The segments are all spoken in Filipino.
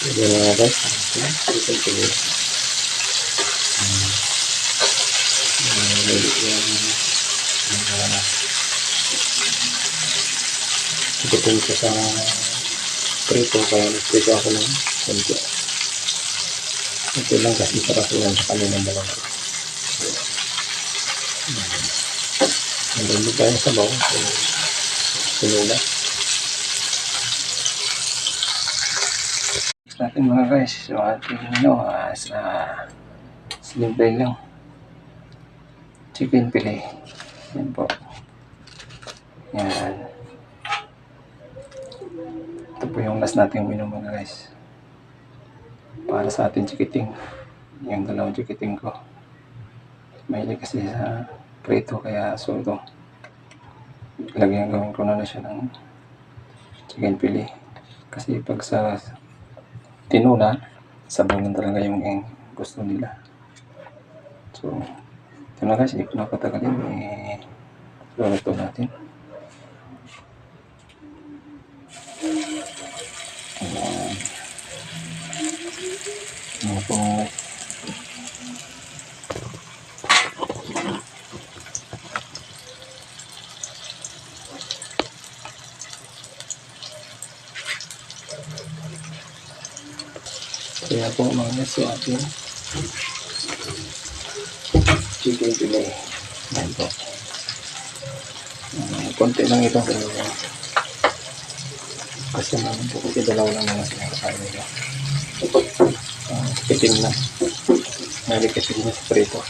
Lagyan na nga guys. Chicken fillet. Chicken ko sa prito kaya nagprito ako ng konti. Ito lang kasi sarap yan sa kanilang dalawa. Nandun tayo sa baw. Sinula. Natin mga guys. So ating sa slim play lang. Chicken fillet. Yan po. Yan. Ito po yung last nating menu mga guys. Para sa ating chikiting. Yung dalawang chikiting ko. Mahilig kasi sa prito kaya so ito. Lagyan gawin ko na siya ng chicken fillet. Kasi pag sa tinula, sabawin talaga yung gusto nila. So, ito na guys, hindi ko na patagalin. Luluto natin. Ano po kaya po mga si ating chicken fillet. Yan po. Konti lang ito kasi naman po kasi dalawa lang naman sila kakain nila. Pitin na. Nalikitin na sa prito.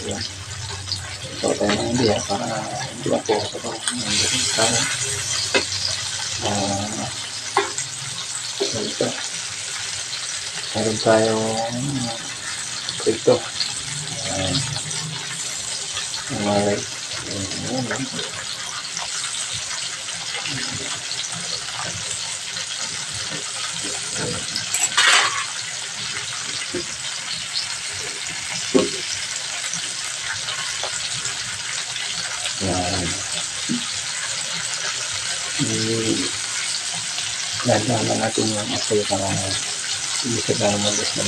Yan. So tayo na hindi para hindi ako sa pang tayo. Ito. Meron tayong prito. Malay. Yan. Dadaan natin yung apoy para hindi siya gano'n malis na